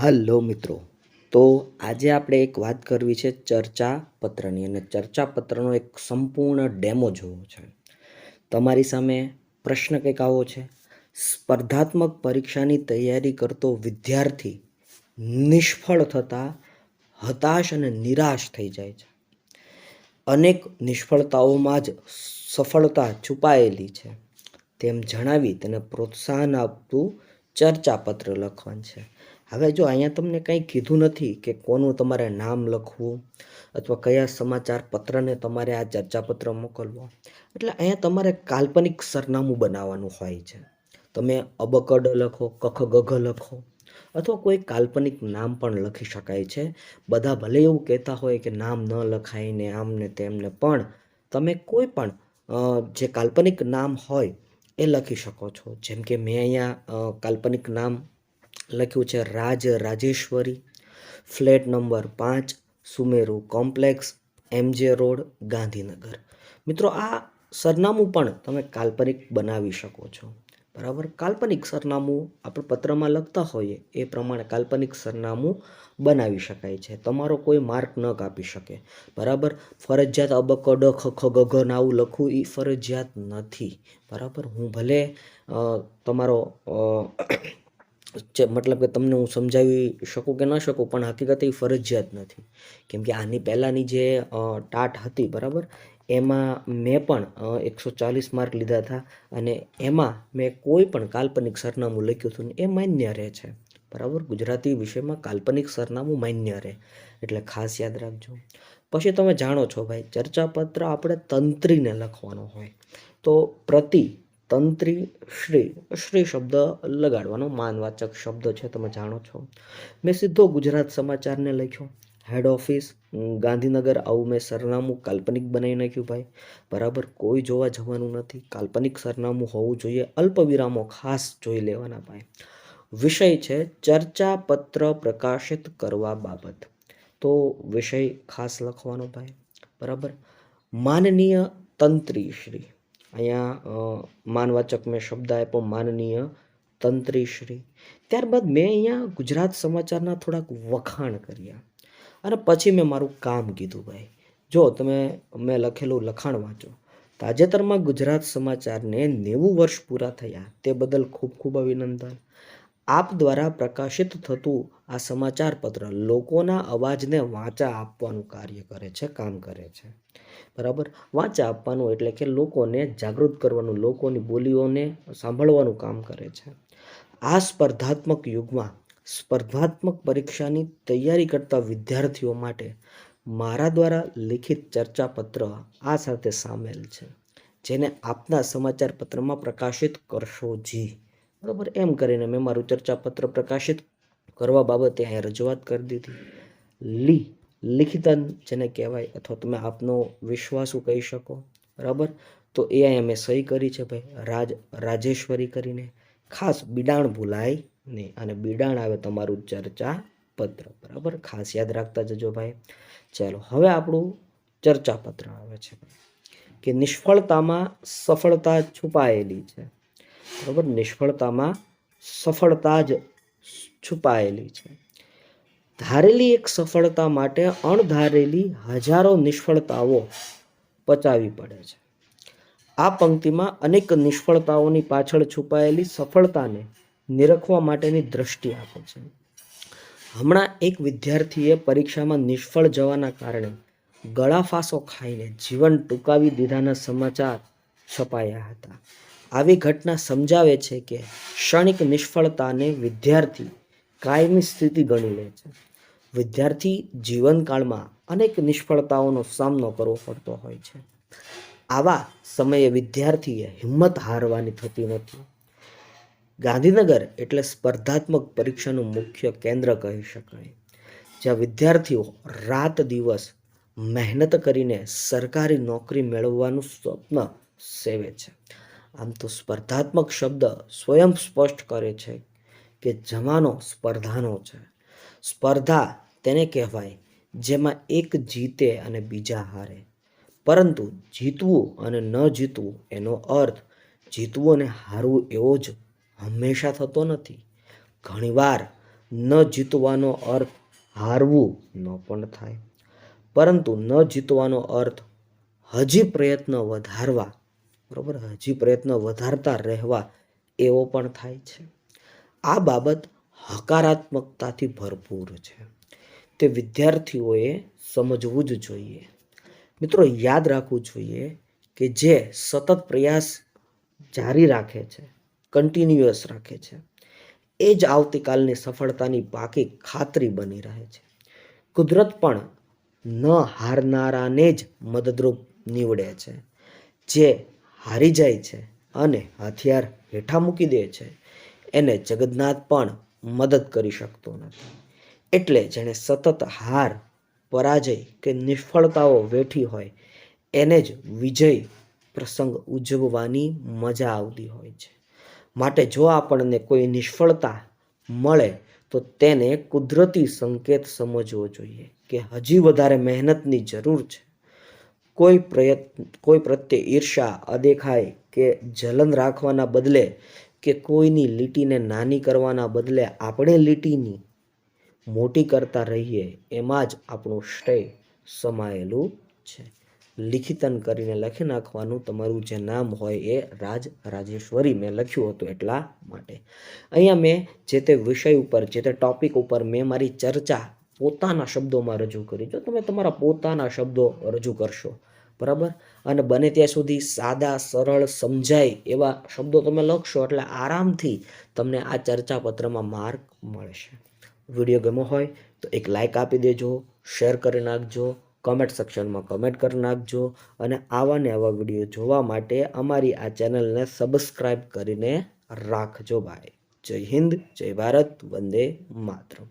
Hello મિત્રો, તો આજે આપણે એક વાત કરવી છે ચર્ચા પત્રની, અને ચર્ચા પત્રનો એક સંપૂર્ણ ડેમો જોવો છે. તમારી સામે પ્રશ્ન કંઈક આવો છે: સ્પર્ધાત્મક પરીક્ષાની તૈયારી કરતો વિદ્યાર્થી નિષ્ફળ થતા હતાશ અને નિરાશ થઈ જાય છે. અનેક નિષ્ફળતાઓમાં જ સફળતા છુપાયેલી છે તેમ જણાવી તેને પ્રોત્સાહન આપતું ચર્ચાપત્ર લખવાનું છે. હવે જો અહીંયા તમને કંઈ કીધું નથી કે કોનું તમારે નામ લખવું અથવા કયા સમાચાર પત્રને તમારે આ ચર્ચાપત્ર મોકલવો. એટલે અહીંયા તમારે કાલ્પનિક સરનામું બનાવવાનું હોય છે. તમે અબકડ લખો, કખ ગઘ લખો, અથવા કોઈ કાલ્પનિક નામ પણ લખી શકાય છે. બધા ભલે એવું કહેતા હોય કે નામ ન લખાય ને આમ ને તેમને, પણ તમે કોઈ પણ જે કાલ્પનિક નામ હોય એ લખી શકો છો. જેમ કે મેં અહીંયા કાલ્પનિક નામ લખ્યું છે Rajeshwari, flat number 5, Sumeru complex, MJ road, Gandhinagar. મિત્રો, આ સરનામું પણ તમે કાલ્પનિક બનાવી શકો છો. બરાબર, કાલ્પનિક સરનામું આપણે પત્રમાં લખતા હોઈએ એ પ્રમાણે કાલ્પનિક સરનામું બનાવી શકાય છે. તમારો કોઈ માર્ક ન કાપી શકે. બરાબર, ફરજિયાત અબકડ ખખ ગઘ ને આવું લખવું એ ફરજિયાત નથી. બરાબર, હું ભલે તમારો મતલબ કે તમને હું સમજાવી શકું કે ન શકું, પણ હકીકત એ ફરજિયાત નથી. કેમ કે આની પહેલાંની જે ટાટ હતી, બરાબર, એમાં મેં પણ 140 માર્ક લીધા હતા, અને એમાં મેં કોઈ પણ કાલ્પનિક સરનામું લખ્યું હતું ને એ માન્ય રહે છે. બરાબર, ગુજરાતી વિષયમાં કાલ્પનિક સરનામું માન્ય રહે, એટલે ખાસ યાદ રાખજો. પછી તમે જાણો છો ભાઈ, ચર્ચાપત્ર આપણે તંત્રીને લખવાનો હોય તો પ્રતિ તંત્રી શ્રી શબ્દ લગાડવાનો માનવાચક શબ્દ છે, તમે જાણો છો. મેં સીધો ગુજરાત સમાચારને લખ્યો, હેડ ઓફિસ ગાંધીનગર, આવું મેં સરનામું કાલ્પનિક બનાવી નાખ્યું ભાઈ. બરાબર, કોઈ જોવા જવાનું નથી, કાલ્પનિક સરનામું હોવું જોઈએ, અલ્પ વિરામો ખાસ જોઈ લેવાના ભાઈ. વિષય છે ચર્ચા પત્ર પ્રકાશિત કરવા બાબત, તો વિષય ખાસ લખવાનો ભાઈ. બરાબર, માનનીય તંત્રી શ્રી, અહીંયા માનવાચક મેં શબ્દ આપ્યો માનનીય તંત્રીશ્રી. ત્યારબાદ મેં અહીંયા ગુજરાત સમાચારના થોડાક વખાણ કર્યા, અને પછી મેં મારું કામ કીધું ભાઈ. જો તમે મેં લખેલું લખાણ વાંચો: તાજેતરમાં ગુજરાત સમાચારને 90 વર્ષ પૂરા થયા, તે બદલ ખૂબ ખૂબ અભિનંદન. આપ દ્વારા પ્રકાશિત થતું આ સમાચાર પત્ર લોકોના અવાજને વાચા આપવાનું કાર્ય કરે છે, કામ કરે છે. બરાબર, વાચા આપવાનું એટલે કે લોકોને જાગૃત કરવાનું, લોકોની બોલીઓને સાંભળવાનું કામ કરે છે. આ સ્પર્ધાત્મક યુગમાં સ્પર્ધાત્મક પરીક્ષાની તૈયારી કરતા વિદ્યાર્થીઓ માટે મારા દ્વારા લિખિત ચર્ચાપત્ર આ સાથે સામેલ છે, જેને આપના સમાચાર પત્રમાં પ્રકાશિત કરશો જી. બરાબર, એમ કરીને મેં મારું ચર્ચાપત્ર પ્રકાશિત કરવા બાબતે અહીંયા રજૂઆત કરી દીધી. લિખિતન જેને કહેવાય, અથવા તમે આપનો વિશ્વાસુ કહી શકો. બરાબર, તો એ અહીંયા મેં સહી કરી છે ભાઈ, રાજેશ્વરી કરીને. ખાસ બિડાણ ભૂલાય નહીં, અને બિડાણ આવે તમારું ચર્ચા પત્ર. બરાબર, ખાસ યાદ રાખતા જજો ભાઈ. ચાલો, હવે આપણું ચર્ચાપત્ર આવે છે કે નિષ્ફળતામાં સફળતા છુપાયેલી છે. બરાબર, નિષ્ફળતામાં સફળતા જ છુપાયેલી છે. ધારેલી એક સફળતા માટે અણધારેલી હજારો નિષ્ફળતાઓ પચાવી પડે છે. આ પંક્તિમાં અનેક નિષ્ફળતાઓની પાછળ છુપાયેલી સફળતાને નિરખવા માટેની દ્રષ્ટિ આપે છે. હમણાં એક વિદ્યાર્થીએ પરીક્ષામાં નિષ્ફળ જવાના કારણે ગળાફાંસો ખાઈને જીવન ટૂંકાવી દીધાના સમાચાર છપાયા હતા. આવી ઘટના સમજાવે છે કે ક્ષણિક નિષ્ફળતાને વિદ્યાર્થી કાયમી સ્થિતિ ગણી લે છે. વિદ્યાર્થી જીવનકાળમાં અનેક નિષ્ફળતાઓનો સામનો કરવો પડતો હોય છે. આવા સમયે વિદ્યાર્થીએ હિંમત હારવાની થતી નથી. ગાંધીનગર એટલે સ્પર્ધાત્મક પરીક્ષાનું મુખ્ય કેન્દ્ર કહી શકાય, જ્યાં વિદ્યાર્થીઓ રાત દિવસ મહેનત કરીને સરકારી નોકરી મેળવવાનું સ્વપ્ન સેવે છે. આમ તો સ્પર્ધાત્મક શબ્દ સ્વયં સ્પષ્ટ કરે છે કે જમાનો સ્પર્ધાનો છે. સ્પર્ધા તેને કહેવાય જેમાં એક જીતે અને બીજા હારે. પરંતુ જીતવું અને ન જીતવું એનો અર્થ જીતવું અને હારવું એવો જ હંમેશા થતો નથી. ઘણીવાર ન જીતવાનો અર્થ હારવું ન પણ થાય, પરંતુ ન જીતવાનો અર્થ હજી પ્રયત્ન વધારવા, બરાબર, હજી પ્રયત્ન વધારતા રહેવા એવો પણ થાય છે. આ બાબત હકારાત્મકતાથી ભરપૂર છે, તે વિદ્યાર્થીઓએ સમજવું જ જોઈએ. મિત્રો, યાદ રાખવું જોઈએ કે જે સતત પ્રયાસ જારી રાખે છે, કન્ટિન્યુઅસ રાખે છે, એ જ આવતીકાલની સફળતાની પાકી ખાતરી બની રહે છે. કુદરત પણ ન હારનારાને જ મદદરૂપ નીવડે છે. જે હારી જાય છે અને હથિયાર હેઠા મૂકી દે છે, એને જગન્નાથ પણ મદદ કરી શકતો નથી. એટલે જેણે સતત હાર, પરાજય કે નિષ્ફળતાઓ વેઠી હોય એને જ વિજય પ્રસંગ ઉજવવાની મજા આવતી હોય છે. માટે જો આપણને કોઈ નિષ્ફળતા મળે તો તેને કુદરતી સંકેત સમજવો જોઈએ કે હજી વધારે મહેનતની જરૂર છે. કોઈ પ્રત્યે ઈર્ષા, અદેખાઈ કે જલન રાખવાના બદલે કે કોઈની લીટીને નાની કરવાના બદલે આપણે લીટીની મોટી કરતા રહીએ, એમાં જ આપણું શ્રેય સમાયેલું છે. લિખિતન કરીને લખી નાખવાનું, તમારું જે નામ હોય એ રાજેશ્વરી મેં લખ્યું હતું એટલા માટે. અહીંયા મેં જે તે વિષય ઉપર, જે તે ટોપિક ઉપર મેં મારી ચર્ચા પોતાના શબ્દોમાં રજૂ કરી. જો તમે તમારા પોતાના શબ્દો રજૂ કરશો, બરાબર, અને બને ત્યાં સુધી સાદા, સરળ, સમજાય એવા શબ્દો તમે લખશો એટલે આરામથી તમને આ ચર્ચાપત્રમાં માર્ક મળશે. વિડીયો ગમ્યો હોય તો એક લાઇક આપી દેજો, શેર કરી નાખજો, કમેન્ટ સેક્શનમાં કમેન્ટ કરી નાખજો, અને આવા ને આવા વિડીયો જોવા માટે અમારી આ ચેનલને સબસ્ક્રાઈબ કરીને રાખજો ભાઈ. જય હિન્દ, જય ભારત, વંદે માતરમ.